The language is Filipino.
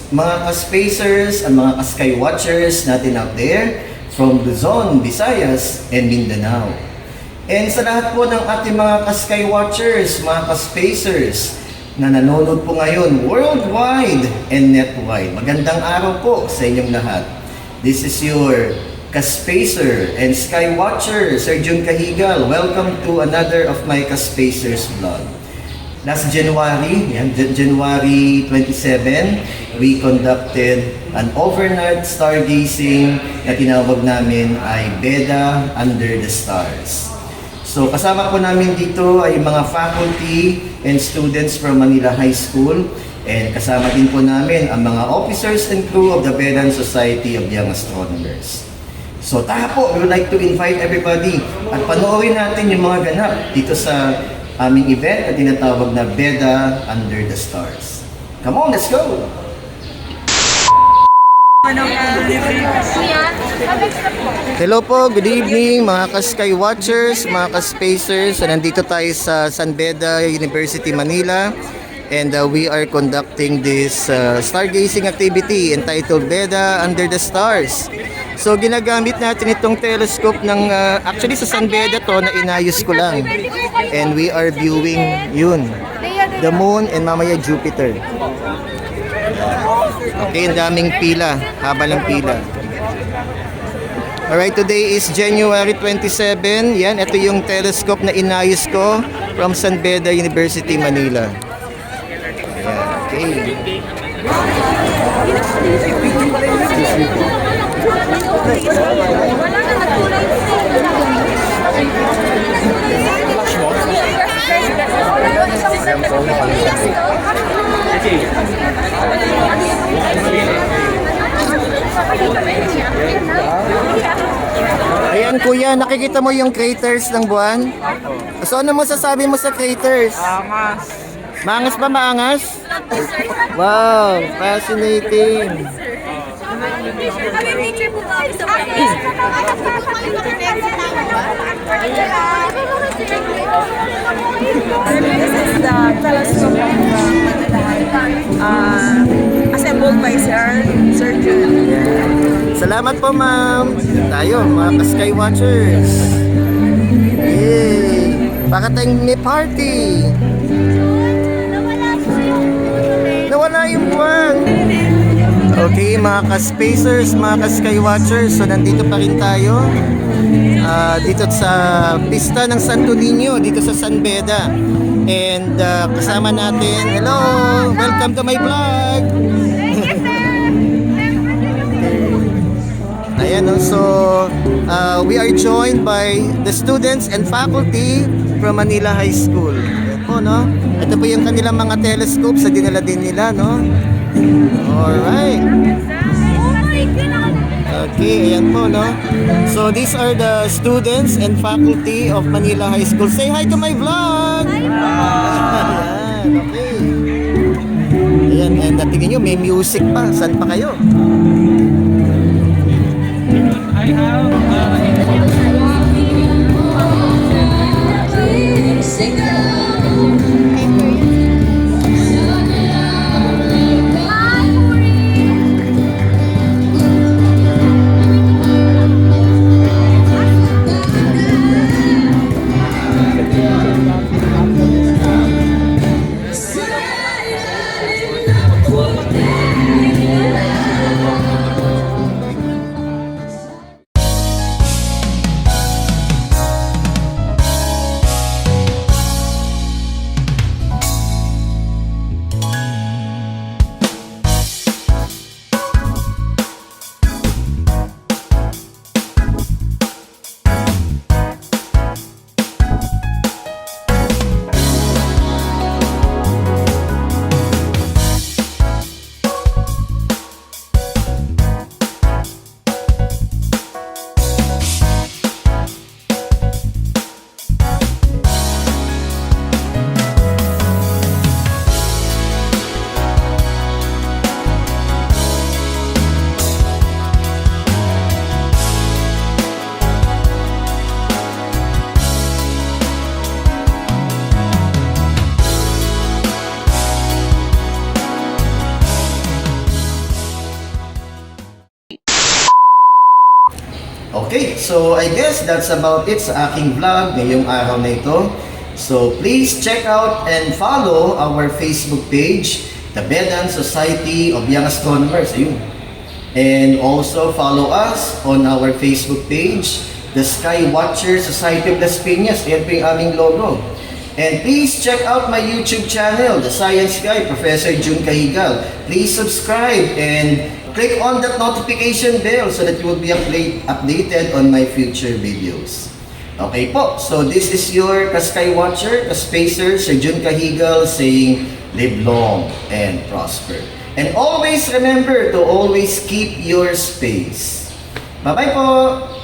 mga ka-spacers at mga ka-sky watchers natin out there from Luzon, Visayas, and Mindanao. And sa lahat po ng ating mga ka-sky watchers, mga ka-spacers na nanonood po ngayon worldwide and netwide, magandang araw po sa inyong lahat. This is your ka-spacer and sky watcher, Sir Jun Cajigal. Welcome to another of my ka-spacers vlog. Last January, January 27, we conducted an overnight stargazing na tinawag namin ay BEDA Under the Stars. So kasama po namin dito ay mga faculty and students from Manila High School, and kasama din po namin ang mga officers and crew of the BEDAN Society of Young Astronomers. So tara po, we would like to invite everybody at panoorin natin yung mga ganap dito sa aming event na tinatawag na BEDA Under the Stars. Come on, let's go! Hello po, good evening mga ka-sky watchers, mga ka-spacers. So, nandito tayo sa San Beda University Manila, and we are conducting this stargazing activity entitled BEDA Under the Stars. So ginagamit natin itong telescope ng actually sa San Beda to na inayos ko lang. And we are viewing yun, the moon and mamaya Jupiter. Okay, ang daming pila, haba ng pila. Alright, today is January 27. Yan, ito yung telescope na inayos ko from San Beda University Manila. Ayan, okay. Ayan kuya, nakikita mo yung craters ng buwan? So ano masasabi mo sa craters? Angas. Maangas ba, maangas? Wow, fascinating. This is the telescope of MANILA High, assembled by Sir Jun. Salamat po ma'am. Tayo, mga ka-sky watchers. Yay! Baka tayong may party. Nawala yung buwan. Okay, mga ka-spacers, mga ka-sky watchers. So nandito pa rin tayo dito sa PISTA ng Santo Niño, dito sa San Beda. And kasama natin, hello! Welcome to my vlog! Ayan, no? So we are joined by the students and faculty from Manila High School. Ayan po, no? Ito po yung kanilang mga telescopes na dinala din nila, no? Alright. Okay, ayan po, no? So these are the students and faculty of Manila High School. Say hi to my vlog! Ayan, okay. Ayan, and tingin nyo, may music pa. Saan pa kayo? I have Okay, so I guess that's about it sa aking vlog ngayong araw na ito. So please check out and follow our Facebook page, the BEDAN Society of Young Astronomers. Ayun. And also follow us on our Facebook page, the Sky Watcher Society of Las Piñas. Ayan po yung aming logo. And please check out my YouTube channel, The Science Guy, Professor Jun Cajigal. Please subscribe and click on that notification bell so that you will be updated on my future videos. Okay po, so this is your Sky Watcher, Spacer, Sir Jun Cajigal saying, live long and prosper. And always remember to always keep your space. Bye-bye po!